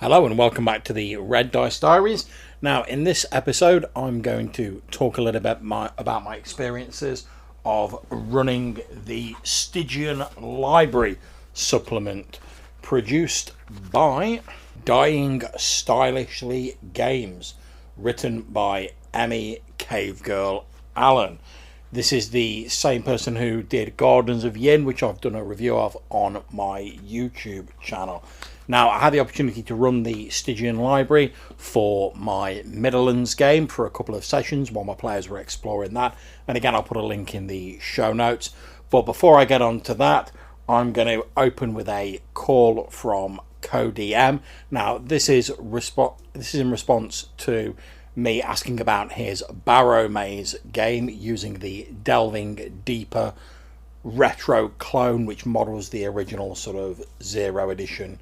Hello and welcome back to the Red Dice Diaries. Now in this episode I'm going to talk a little bit about my experiences of running the Stygian Library supplement produced by Dying Stylishly Games, written by Emmy Cavegirl Allen. This is the same person who did Gardens of Ynn, which I've done a review of on my YouTube channel. Now, I had the opportunity to run the Stygian Library for my Midderlands game for a couple of sessions while my players were exploring that. And again, I'll put a link in the show notes. But before I get on to that, I'm going to open with a call from Cody M. Now, this is in response to me asking about his Barrow Maze game using the Delving Deeper retro clone, which models the original sort of 0 edition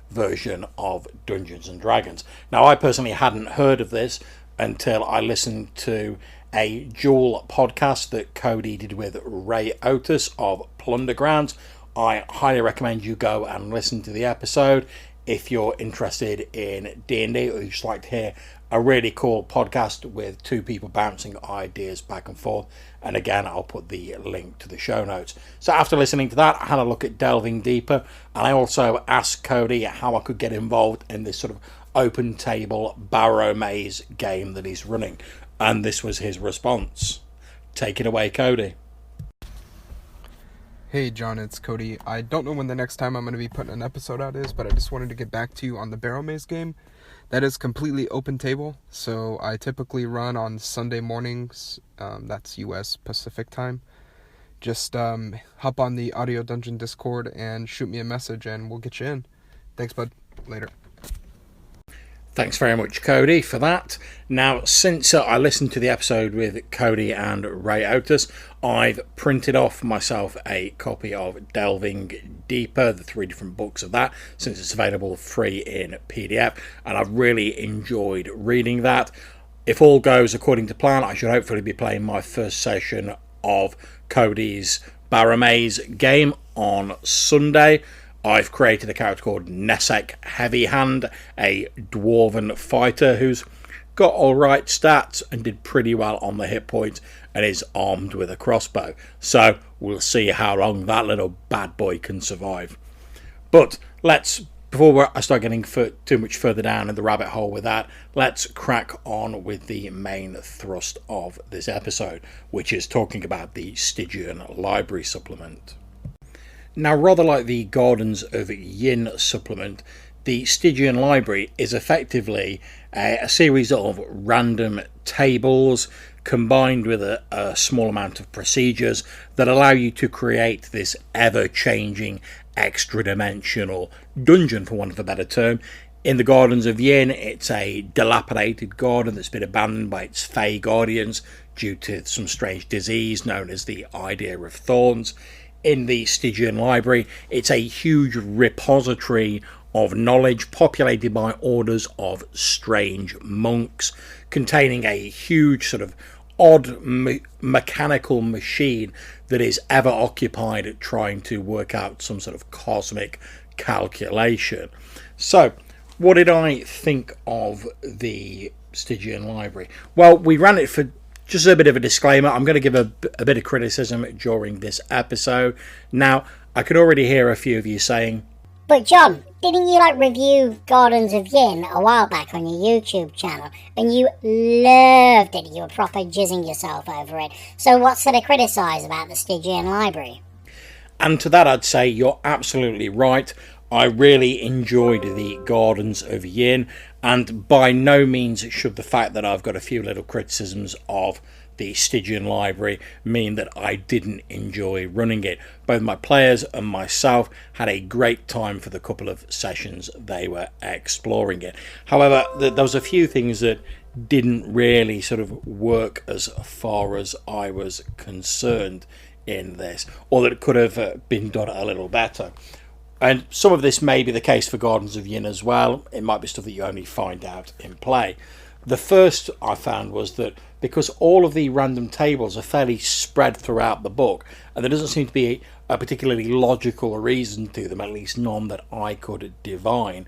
version of Dungeons and Dragons. Now, I personally hadn't heard of this until I listened to a Dual-podcast that Cody did with Ray Otus of Plundergrounds. I highly recommend you go and listen to the episode if you're interested in D&D or you just like to hear a really cool podcast with two people bouncing ideas back and forth. And again, I'll put the link to the show notes. So after listening to that, I had a look at Delving Deeper, and I also asked Cody how I could get involved in this sort of open table Barrow Maze game that he's running. And this was his response. Take it away, Cody. Hey John, it's Cody. I don't know when the next time I'm going to be putting an episode out is, but I just wanted to get back to you on the Barrow Maze game. That is completely open table, so I typically run on Sunday mornings, that's US Pacific time. Just hop on the Audio Dungeon Discord and shoot me a message and we'll get you in. Thanks, bud. Later. Thanks very much, Cody, for that. Now, since I listened to the episode with Cody and Ray Otus, I've printed off myself a copy of Delving Deeper, the 3 different books of that, since it's available free in PDF, and I've really enjoyed reading that. If all goes according to plan, I should hopefully be playing my first session of Cody's Barrow Maze game on Sunday. I've created a character called Nesek Heavyhand, a dwarven fighter who's got alright stats and did pretty well on the hit points and is armed with a crossbow. So we'll see how long that little bad boy can survive. But before I start getting too much further down in the rabbit hole with that, let's crack on with the main thrust of this episode, which is talking about the Stygian Library supplement. Now, rather like the Gardens of Ynn supplement, the Stygian Library is effectively a series of random tables combined with a small amount of procedures that allow you to create this ever-changing extra-dimensional dungeon, for want of a better term. In the Gardens of Ynn, it's a dilapidated garden that's been abandoned by its fey guardians due to some strange disease known as the Idea of Thorns. In the Stygian Library, it's a huge repository of knowledge populated by orders of strange monks, containing a huge sort of odd mechanical machine that is ever occupied trying to work out some sort of cosmic calculation. So, what did I think of the Stygian Library? Well, we ran it for just a bit of a disclaimer. I'm going to give a bit of criticism during this episode. Now, I could already hear a few of you saying, "But John, didn't you review Gardens of Ynn a while back on your YouTube channel? And you loved it. You were proper jizzing yourself over it. So what's there to criticise about the Stygian Library?" And to that I'd say you're absolutely right. I really enjoyed the Gardens of Ynn, and by no means should the fact that I've got a few little criticisms of the Stygian Library mean that I didn't enjoy running it. Both my players and myself had a great time for the couple of sessions they were exploring it. However, there was a few things that didn't really sort of work as far as I was concerned in this, or that it could have been done a little better. And some of this may be the case for Gardens of Ynn as well. It might be stuff that you only find out in play. The first I found was that because all of the random tables are fairly spread throughout the book, and there doesn't seem to be a particularly logical reason to them, at least none that I could divine,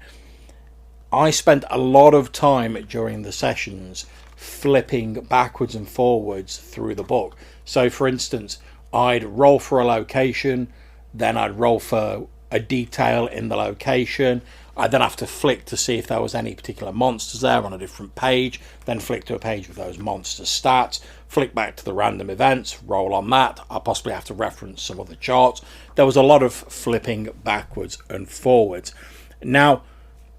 I spent a lot of time during the sessions flipping backwards and forwards through the book. So for instance, I'd roll for a location, then I'd roll for a detail in the location. I'd then have to flick to see if there was any particular monsters there on a different page, then flick to a page with those monster stats, flick back to the random events, roll on that. I'll possibly have to reference some other charts. There was a lot of flipping backwards and forwards. Now,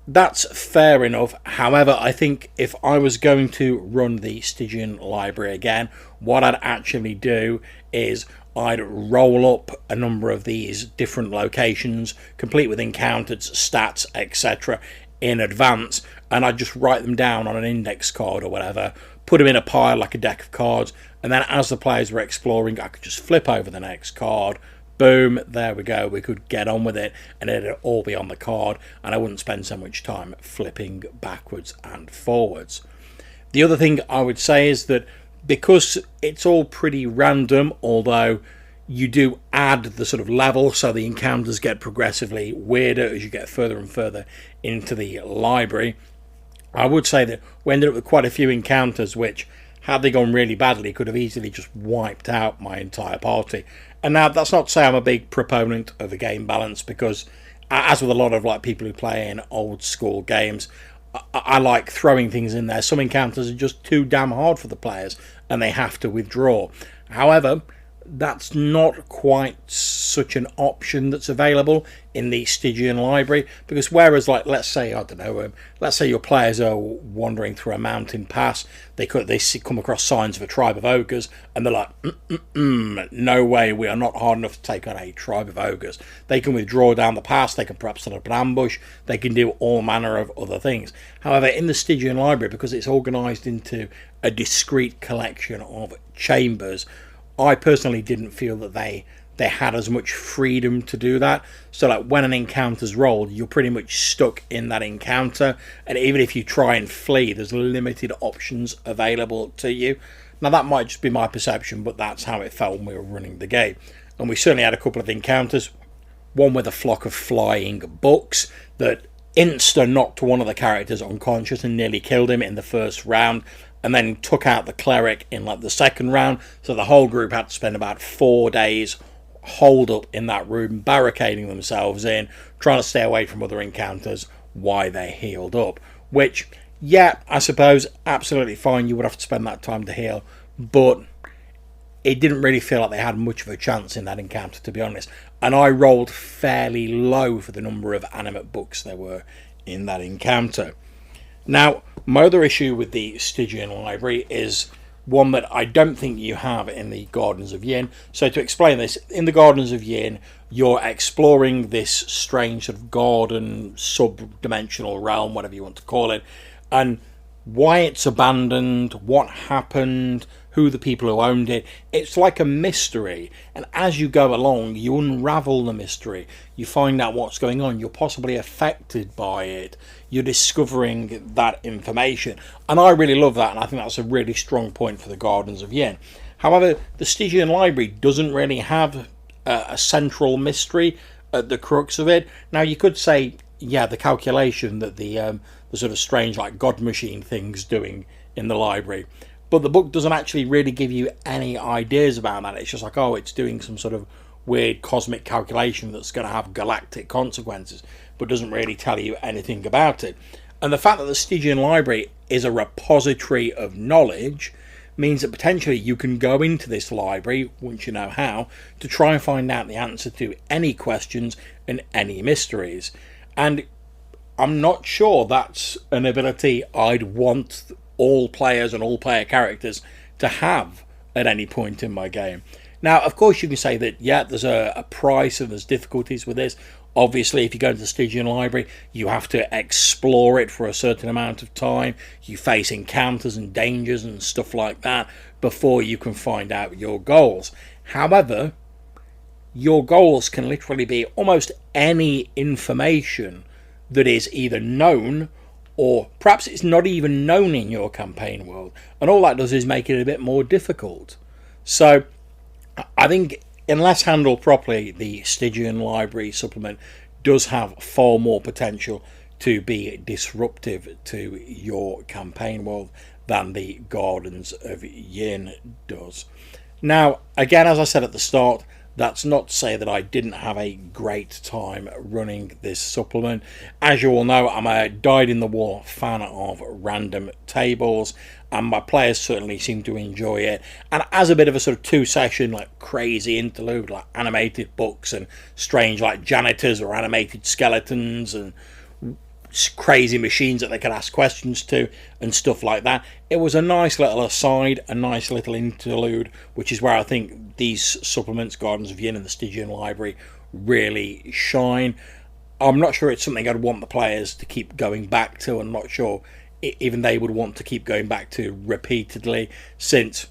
that's fair enough. However, I think if I was going to run the Stygian Library again, what I'd actually do is I'd roll up a number of these different locations, complete with encounters, stats, etc. in advance, and I'd just write them down on an index card or whatever, put them in a pile like a deck of cards, and then as the players were exploring, I could just flip over the next card. Boom, there we go, we could get on with it, and it'd all be on the card, and I wouldn't spend so much time flipping backwards and forwards. The other thing I would say is that because it's all pretty random, although you do add the sort of level, so the encounters get progressively weirder as you get further and further into the library, I would say that we ended up with quite a few encounters which, had they gone really badly, could have easily just wiped out my entire party. And now that's not to say I'm a big proponent of a game balance, because as with a lot of like people who play in old school games, I like throwing things in there. Some encounters are just too damn hard for the players and they have to withdraw. However, that's not quite such an option that's available in the Stygian Library, because whereas, like, let's say, I don't know, let's say your players are wandering through a mountain pass, they come across signs of a tribe of ogres, and they're like, no way, we are not hard enough to take on a tribe of ogres. They can withdraw down the pass, they can perhaps set up an ambush, they can do all manner of other things. However, in the Stygian Library, because it's organised into a discrete collection of chambers, I personally didn't feel that they had as much freedom to do that. So like when an encounter's rolled, you're pretty much stuck in that encounter, and even if you try and flee, there's limited options available to you. Now that might just be my perception, but that's how it felt when we were running the game. And we certainly had a couple of encounters, one with a flock of flying bucks that insta knocked one of the characters unconscious and nearly killed him in the first round, and then took out the cleric in like the second round. So the whole group had to spend about 4 days holed up in that room, barricading themselves in, trying to stay away from other encounters while they healed up. Which, yeah, I suppose absolutely fine, you would have to spend that time to heal, but it didn't really feel like they had much of a chance in that encounter, to be honest. And I rolled fairly low for the number of animate books there were in that encounter. Now, my other issue with the Stygian Library is one that I don't think you have in the Gardens of Ynn. So to explain this, in the Gardens of Ynn, you're exploring this strange sort of garden, sub-dimensional realm, whatever you want to call it, and why it's abandoned, what happened, who the people who owned it. It's like a mystery, and as you go along, you unravel the mystery. You find out what's going on. You're possibly affected by it. You're discovering that information, and I really love that, and I think that's a really strong point for the Gardens of Ynn. However, the Stygian Library doesn't really have a central mystery at the crux of it. Now, you could say, yeah, the calculation that the sort of strange like god machine thing's doing in the library, but the book doesn't actually really give you any ideas about that. It's just like, oh, it's doing some sort of weird cosmic calculation that's going to have galactic consequences, but doesn't really tell you anything about it. And the fact that the Stygian Library is a repository of knowledge means that potentially you can go into this library, once you know how, to try and find out the answer to any questions and any mysteries. And I'm not sure that's an ability I'd want all players and all player characters to have at any point in my game. Now, of course, you can say that, yeah, there's a price and there's difficulties with this. Obviously, if you go into the Stygian Library, you have to explore it for a certain amount of time. You face encounters and dangers and stuff like that before you can find out your goals. However, your goals can literally be almost any information that is either known, or perhaps it's not even known in your campaign world, and all that does is make it a bit more difficult. So I think, unless handled properly, the Stygian Library supplement does have far more potential to be disruptive to your campaign world than the Gardens of Ynn does. Now, again, as I said at the start, that's not to say that I didn't have a great time running this supplement. As you all know, I'm a dyed-in-the-wool fan of random tables, and my players certainly seem to enjoy it. And as a bit of a sort of two-session, like crazy interlude, like animated books and strange like janitors or animated skeletons and crazy machines that they could ask questions to and stuff like that, it was a nice little aside, a nice little interlude, which is where I think these supplements, Gardens of Ynn and the Stygian Library, really shine. I'm not sure it's something I'd want the players to keep going back to. I'm not sure even they would want to keep going back to repeatedly, since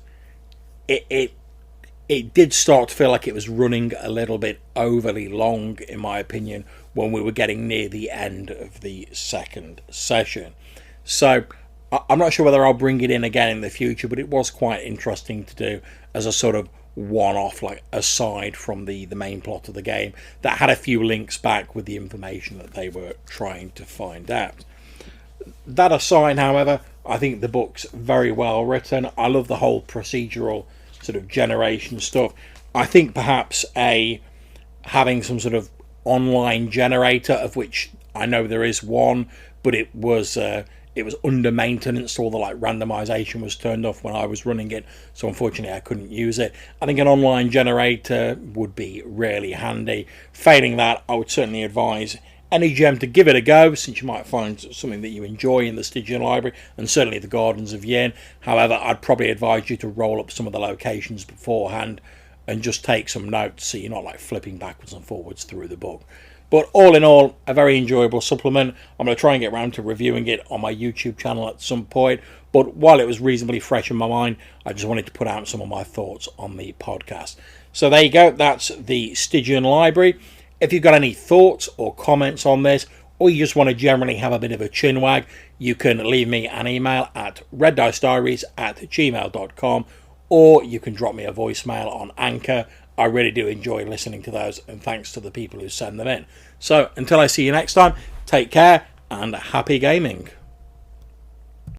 it did start to feel like it was running a little bit overly long, in my opinion, when we were getting near the end of the second session. So I'm not sure whether I'll bring it in again in the future, but it was quite interesting to do as a sort of one-off, like aside from the main plot of the game, that had a few links back with the information that they were trying to find out. That aside, however, I think the book's very well written. I love the whole procedural sort of generation stuff. I think perhaps having some sort of online generator, of which I know there is one, but it was under maintenance, so all the like randomization was turned off when I was running it, so unfortunately I couldn't use it. I think an online generator would be really handy. Failing that, I would certainly advise any GM to give it a go, since you might find something that you enjoy in the Stygian Library, and certainly the Gardens of Ynn. However, I'd probably advise you to roll up some of the locations beforehand and just take some notes, so you're not like flipping backwards and forwards through the book. But all in all, a very enjoyable supplement. I'm going to try and get around to reviewing it on my YouTube channel at some point, but while it was reasonably fresh in my mind, I just wanted to put out some of my thoughts on the podcast. So there you go, that's the Stygian Library. If you've got any thoughts or comments on this, or you just want to generally have a bit of a chinwag, you can leave me an email at reddicediaries@gmail.com, or you can drop me a voicemail on Anchor. I really do enjoy listening to those, and thanks to the people who send them in. So until I see you next time, take care and happy gaming.